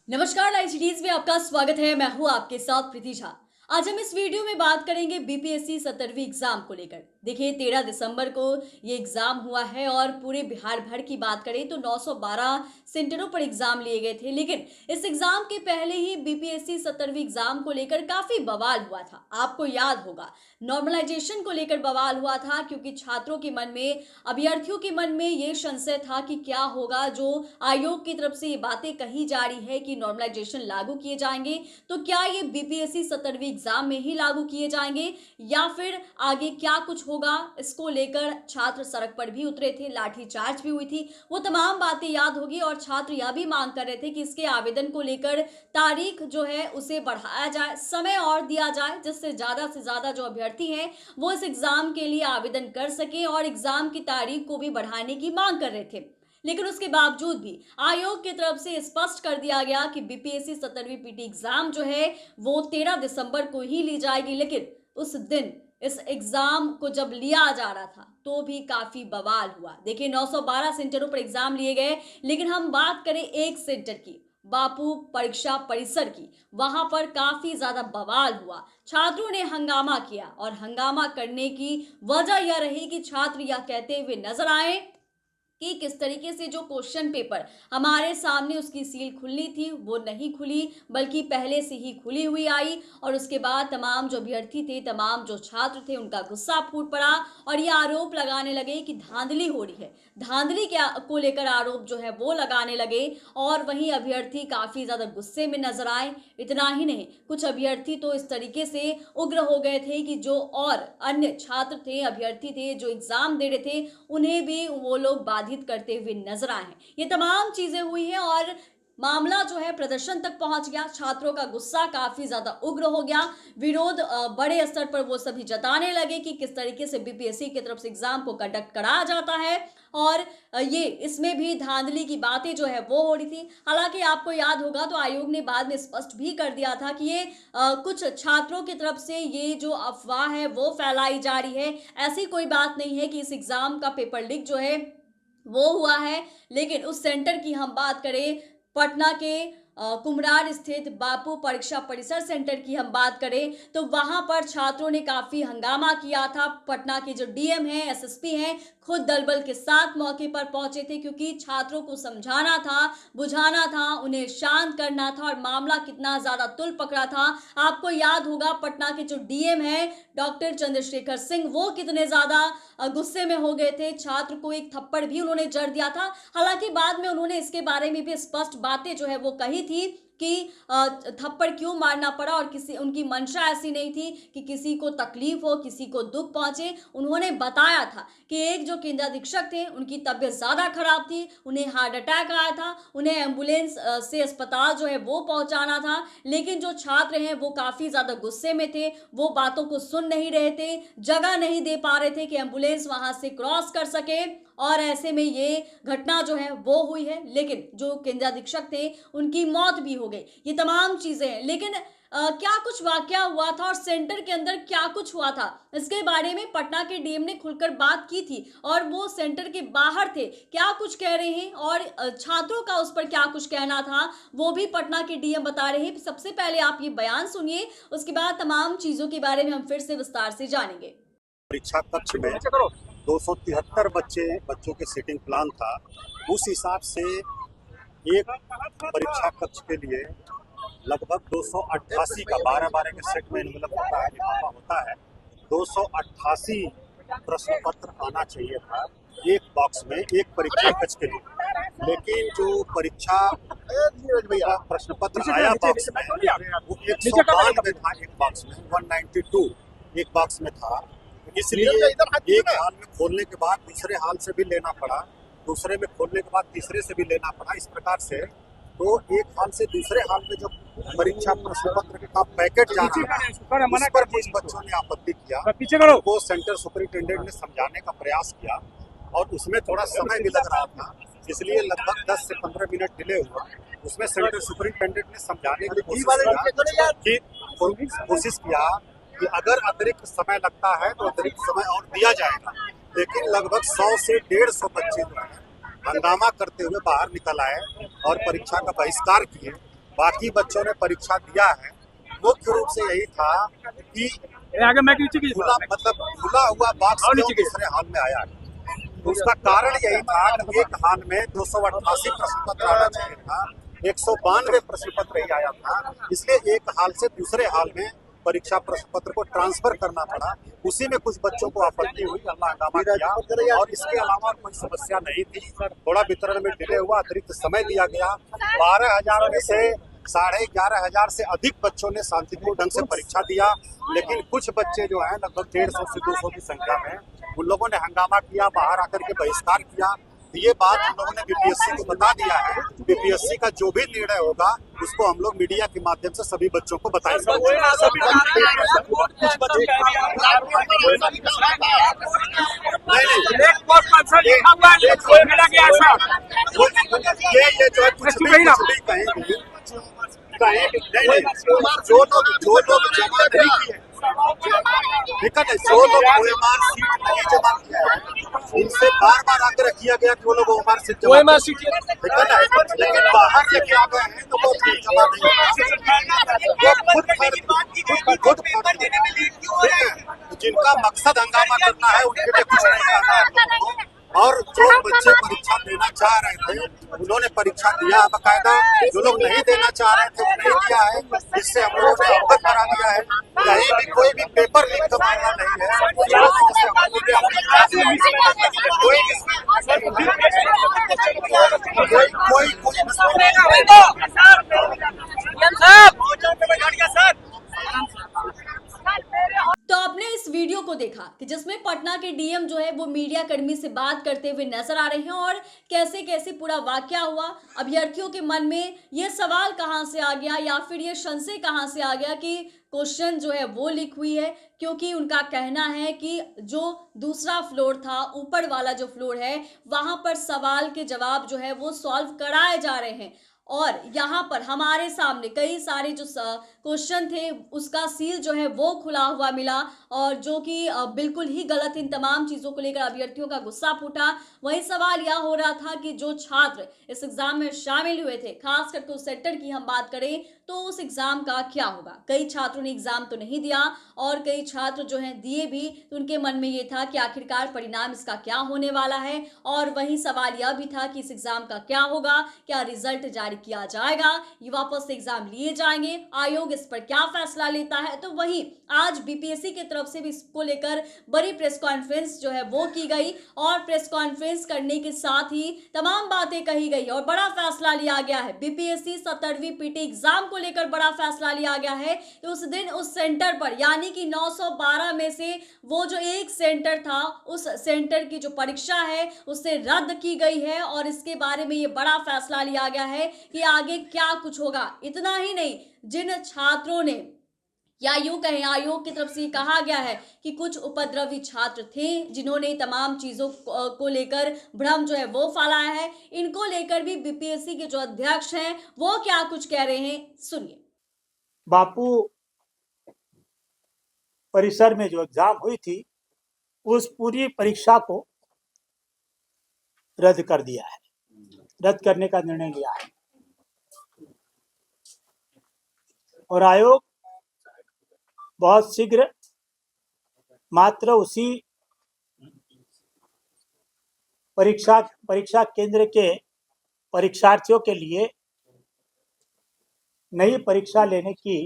नमस्कार, live series में आपका स्वागत है। मैं हूं आपके साथ प्रीति झा। आज हम इस वीडियो में बात करेंगे बीपीएससी 17वीं एग्जाम को लेकर। देखिए 13 दिसंबर को ये एग्जाम हुआ है और पूरे बिहार भर की बात करें तो 912 सेंटरों पर एग्जाम लिए गए थे। लेकिन इस एग्जाम के पहले ही बीपीएससी 17वीं एग्जाम को लेकर काफी बवाल हुआ था। आपको याद होगा नॉर्मलाइजेशन को लेकर बवाल हुआ था, क्योंकि छात्रों के मन में, अभ्यर्थियों के मन में ये संशय था कि क्या होगा। जो आयोग की तरफ से ये बातें कही जा रही है कि नॉर्मलाइजेशन लागू किए जाएंगे, तो क्या ये बीपीएससी 17वीं एग्जाम में ही लागू किए जाएंगे या फिर आगे क्या कुछ होगा। इसको लेकर छात्र सड़क पर भी उतरे थे, लाठीचार्ज भी हुई थी। वो तमाम बातें याद होगी और छात्र यह भी मांग कर रहे थे कि इसके आवेदन को लेकर तारीख जो है उसे बढ़ाया जाए, समय और दिया जाए, जिससे से ज्यादा जो अभ्यर्थी हैं वो इस एग्जाम के लिए आवेदन कर सके और एग्जाम की तारीख को भी बढ़ाने की मांग कर रहे थे। लेकिन उसके बावजूद भी आयोग की तरफ से स्पष्ट कर दिया गया कि बीपीएससी 17वीं पीटी एग्जाम जो है वो 13 दिसंबर को ही ली जाएगी। लेकिन उस दिन इस एग्जाम को जब लिया जा रहा था तो भी काफी बवाल हुआ। देखिए 912 सेंटरों पर एग्जाम लिए गए, लेकिन हम बात करें एक सेंटर की, बापू परीक्षा परिसर की, वहां पर काफी ज्यादा बवाल हुआ। छात्रों ने हंगामा किया और हंगामा करने की वजह यह रही कि छात्र यह कहते हुए नजर आए कि किस तरीके से जो क्वेश्चन पेपर हमारे सामने उसकी सील खुलनी थी वो नहीं खुली, बल्कि पहले से ही खुली हुई आई। और उसके बाद तमाम जो अभ्यर्थी थे, तमाम जो छात्र थे, उनका गुस्सा फूट पड़ा और ये आरोप लगाने लगे कि धांधली हो रही है। धांधली को लेकर आरोप जो है वो लगाने लगे और वहीं अभ्यर्थी काफी ज्यादा गुस्से में नजर आए। इतना ही नहीं, कुछ अभ्यर्थी तो इस तरीके से उग्र हो गए थे कि जो और अन्य छात्र थे, अभ्यर्थी थे जो एग्जाम दे रहे थे, उन्हें भी वो लोग बाधित करते हुए नजर आए हैं। ये तमाम चीजें हुई हैं और मामला जो है प्रदर्शन तक पहुंच गया। छात्रों का गुस्सा काफी ज्यादा उग्र हो गया। विरोध बड़े स्तर पर वो सभी जताने लगे कि किस तरीके से बीपीएससी की तरफ से एग्जाम को कंडक्ट कराया जाता है और ये इसमें भी धांधली की बातें जो है वो हो रही थी। हालांकि आपको याद होगा तो आयोग ने बाद में स्पष्ट भी कर दिया था कि ये कुछ छात्रों की तरफ से ये जो अफवाह है वो फैलाई जा रही है। ऐसी कोई बात नहीं है कि इस एग्जाम का पेपर लीक जो है वो हुआ है। लेकिन उस सेंटर की हम बात करें, पटना के कुम्हरार स्थित बापू परीक्षा परिसर सेंटर की हम बात करें तो वहां पर छात्रों ने काफी हंगामा किया था। पटना के जो डीएम हैं, एसएसपी हैं, खुद दल बल के साथ मौके पर पहुंचे थे, क्योंकि छात्रों को समझाना था, बुझाना था, उन्हें शांत करना था। और मामला कितना ज्यादा तुल पकड़ा था आपको याद होगा। पटना के जो डीएम है डॉक्टर चंद्रशेखर सिंह, वो कितने ज्यादा गुस्से में हो गए थे। छात्र को एक थप्पड़ भी उन्होंने जड़ दिया था। हालांकि बाद में उन्होंने इसके बारे में भी स्पष्ट बातें जो है वो कही थी कि थप्पड़ क्यों मारना पड़ा और किसी उनकी मंशा ऐसी नहीं थी कि किसी को तकलीफ हो, किसी को दुख पहुंचे। उन्होंने बताया था कि एक जो केंद्र अधीक्षक थे उनकी तबीयत ज्यादा खराब थी, उन्हें हार्ट अटैक आया था, उन्हें एम्बुलेंस से अस्पताल जो है वो पहुंचाना था। लेकिन जो छात्र हैं वो काफी ज्यादा गुस्से में थे, वो बातों को सुन नहीं रहे थे, जगह नहीं दे पा रहे थे कि एम्बुलेंस वहां से क्रॉस कर सके। और ऐसे में ये घटना जो है वो हुई है। लेकिन जो केंद्र अधीक्षक थे उनकी मौत भी हो गई। ये तमाम चीजें हैं। लेकिन क्या कुछ वाकया हुआ था और सेंटर के अंदर क्या कुछ हुआ था, इसके बारे में पटना के डीएम ने खुलकर बात की थी और वो सेंटर के बाहर थे, क्या कुछ कह रहे हैं और छात्रों का उस पर क्या कुछ कहना था वो भी पटना के डीएम बता रहे हैं। सबसे पहले आप ये बयान सुनिए, उसके बाद तमाम चीजों के बारे में हम फिर से विस्तार से जानेंगे। परीक्षा कक्ष में 273 बच्चों के सीटिंग प्लान था। उस हिसाब से एक परीक्षा कक्ष के लिए लगभग 288 का 12-12 के सेट में एनवेलप होता है, लिफाफा होता है। 288 प्रश्न पत्र आना चाहिए था एक बॉक्स में, एक परीक्षा कक्ष के लिए। लेकिन जो परीक्षा प्रश्न पत्र आया बॉक्स में वो 192 था एक बॉक्स में, 192 एक बॉक्स में था। इसलिए एक हाल में खोलने के बाद दूसरे हाल से भी लेना पड़ा, दूसरे में खोलने के बाद तीसरे से भी लेना पड़ा। इस प्रकार से तो एक हाल से दूसरे हाल में जो परीक्षा प्रश्न पत्र का पैकेट जा रहा है उस पर कुछ बच्चों ने आपत्ति किया। वो सेंटर सुपरिटेंडेंट ने समझाने का प्रयास किया और उसमें थोड़ा समय भी लग रहा था, इसलिए लगभग 10 से 15 मिनट डिले हुआ। उसमें सेंटर सुपरिटेंडेंट ने समझाने की कोशिश किया कि अगर अतिरिक्त समय लगता है तो अतिरिक्त समय और दिया जाएगा। लेकिन लगभग 100 से 150 बच्चे जो है हंगामा करते हुए बाहर निकल आए और परीक्षा का बहिष्कार किए। बाकी बच्चों ने परीक्षा दिया है, मुख्य रूप से यही था कि आगे मैं नीचे की खुला हुआ बॉक्स क्यों दूसरे हाल में आया है। तो उसका कारण यही था कि एक हाल में 288 प्रश्न पत्र आना चाहिए था, 192 प्रश्न पत्र ही आया था, इसलिए एक हाल से दूसरे हाल में परीक्षा प्रश्न पत्र को ट्रांसफर करना पड़ा। उसी में कुछ बच्चों को आपत्ति हुई, अल्लाह हंगामा किया, और इसके अलावा कोई समस्या नहीं थी। थोड़ा वितरण में डिले हुआ, अतिरिक्त समय दिया गया। 12,000 में से 11,500 से अधिक बच्चों ने शांतिपूर्ण ढंग से परीक्षा दिया, लेकिन कुछ बच्चे जो हैं लगभग 150 से 200 की संख्या में, उन लोगों ने हंगामा किया, बाहर आकर के बहिष्कार किया। ये बात हम लोगों ने बीपीएससी को बता दिया है। बीपीएससी का जो भी निर्णय होगा उसको हम लोग मीडिया के माध्यम से सभी बच्चों को बताएंगे। ये जो है कुछ भी कहेंगे, जो लोग जमा नहीं किए, ठीक है, जो लोग ओएमआर सीट नहीं जमा किया है, इनसे बार बार आग्रह किया गया कि वो लोग ओएमआर सीट जमा, ठीक है ना, लेकिन बाहर लेके आ गए हैं तो वो जमा नहीं, खुद जिनका मकसद हंगामा करना है उनके लिए कुछ नहीं करना है। और जो बच्चे परीक्षा देना चाह रहे थे उन्होंने परीक्षा दिया बाकायदा, जो लोग नहीं देना चाह रहे थे वो नहीं दिया है। इससे हम लोगों ने अवगत करा दिया है, कहीं भी कोई भी पेपर लीक का मामला नहीं है। तो आपने इस वीडियो को देखा कि जिसमें पटना के डीएम जो है वो मीडिया कर्मी से बात करते हुए नजर आ रहे हैं और कैसे कैसे पूरा वाकया हुआ। अभ्यर्थियों के मन में ये सवाल कहां से आ गया या फिर ये संशय कहां से आ गया कि क्वेश्चन जो है वो लीक हुई है, क्योंकि उनका कहना है कि जो दूसरा फ्लोर था, ऊपर वाला जो फ्लोर है, वहां पर सवाल के जवाब जो है वो सॉल्व कराए जा रहे हैं और यहाँ पर हमारे सामने कई सारे जो क्वेश्चन थे उसका सील जो है वो खुला हुआ मिला और जो कि बिल्कुल ही गलत। इन तमाम चीज़ों को लेकर अभ्यर्थियों का गुस्सा फूटा। वही सवाल यह हो रहा था कि जो छात्र इस एग्जाम में शामिल हुए थे, खास करके उस सेक्टर की हम बात करें तो उस एग्जाम का क्या होगा। कई छात्रों ने एग्जाम तो नहीं दिया और कई छात्र जो हैं दिए भी, तो उनके मन में ये था कि आखिरकार परिणाम इसका क्या होने वाला है। और वही सवाल यह भी था कि इस एग्जाम का क्या होगा, क्या रिजल्ट जारी किया जाएगा, ये वापस से एग्जाम लिए जाएंगे, आयोग इस पर क्या फैसला लेता है। तो वहीं आज बीपीएससी की तरफ से भी इसको लेकर बड़ी प्रेस कॉन्फ्रेंस जो है वो की गई और प्रेस कॉन्फ्रेंस करने के साथ ही तमाम बातें कही गई और बड़ा फैसला लिया गया है। बीपीएससी 17वीं पीटी एग्जाम को लेकर बड़ा फैसला लिया गया है कि उस दिन उस सेंटर पर यानी कि 912 में से वो जो एक सेंटर था, उस सेंटर की जो परीक्षा है उससे रद्द की गई है और इसके बारे में ये बड़ा फैसला लिया गया है कि आगे क्या कुछ होगा। इतना ही नहीं, जिन छात्रों ने या यूं कहें आयोग की तरफ से कहा गया है कि कुछ उपद्रवी छात्र थे जिन्होंने तमाम चीजों को लेकर भ्रम जो है वो फैलाया है, इनको लेकर भी बीपीएससी के जो अध्यक्ष हैं वो क्या कुछ कह रहे हैं, सुनिए। बापू परिसर में जो एग्जाम हुई थी उस पूरी परीक्षा को रद्द कर दिया है, रद्द करने का निर्णय लिया है और आयोग बहुत शीघ्र मात्र उसी परीक्षा केंद्र के परीक्षार्थियों के लिए नई परीक्षा लेने की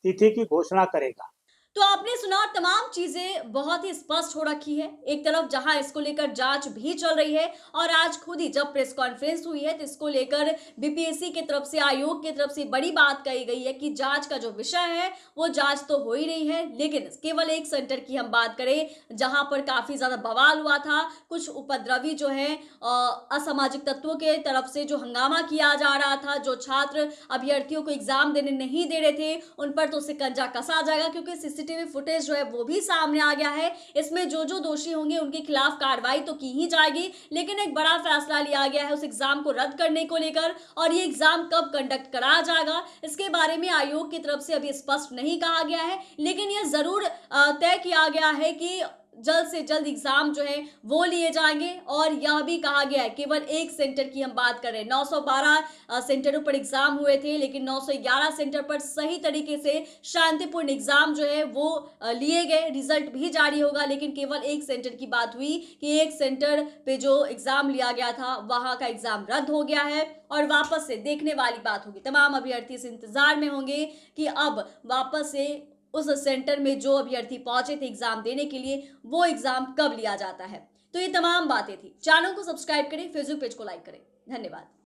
तिथि की घोषणा करेगा। तो आपने सुना, तमाम चीजें बहुत ही स्पष्ट हो रखी है। एक तरफ जहां इसको लेकर जांच भी चल रही है और आज खुद ही जब प्रेस कॉन्फ्रेंस हुई है तो इसको लेकर बीपीएससी की तरफ से, आयोग की तरफ से बड़ी बात कही गई है कि जांच का जो विषय है वो जांच तो हो ही रही है, लेकिन केवल एक सेंटर की हम बात करें जहां पर काफी ज्यादा बवाल हुआ था, कुछ उपद्रवी जो है असामाजिक तत्वों के तरफ से जो हंगामा किया जा रहा था, जो छात्र अभ्यर्थियों को एग्जाम देने नहीं दे रहे थे उन पर तो शिकंजा कसा जाएगा, क्योंकि सीसीटीवी फुटेज जो है वो भी सामने आ गया है। इसमें जो जो दोषी होंगे उनके खिलाफ कार्रवाई तो की ही जाएगी, लेकिन एक बड़ा फैसला लिया गया है उस एग्जाम को रद्द करने को लेकर और ये एग्जाम कब कंडक्ट कराया जाएगा इसके बारे में आयोग की तरफ से अभी स्पष्ट नहीं कहा गया है, लेकिन यह जरूर तय किया गया है कि जल्द से जल्द एग्जाम जो है वो लिए जाएंगे। और यह भी कहा गया है, केवल एक सेंटर की हम बात कर रहे हैं, 912 सेंटरों पर एग्जाम हुए थे, लेकिन 911 सेंटर पर सही तरीके से शांतिपूर्ण एग्जाम जो है वो लिए गए। रिजल्ट भी जारी होगा, लेकिन केवल एक सेंटर की बात हुई कि एक सेंटर पे जो एग्जाम लिया गया था वहां का एग्जाम रद्द हो गया है और वापस से देखने वाली बात होगी। तमाम अभ्यर्थी इस इंतजार में होंगे कि अब वापस से उस सेंटर में जो अभ्यर्थी पहुंचे थे एग्जाम देने के लिए, वो एग्जाम कब लिया जाता है। तो ये तमाम बातें थी। चैनल को सब्सक्राइब करें, फेसबुक पेज को लाइक करें। धन्यवाद।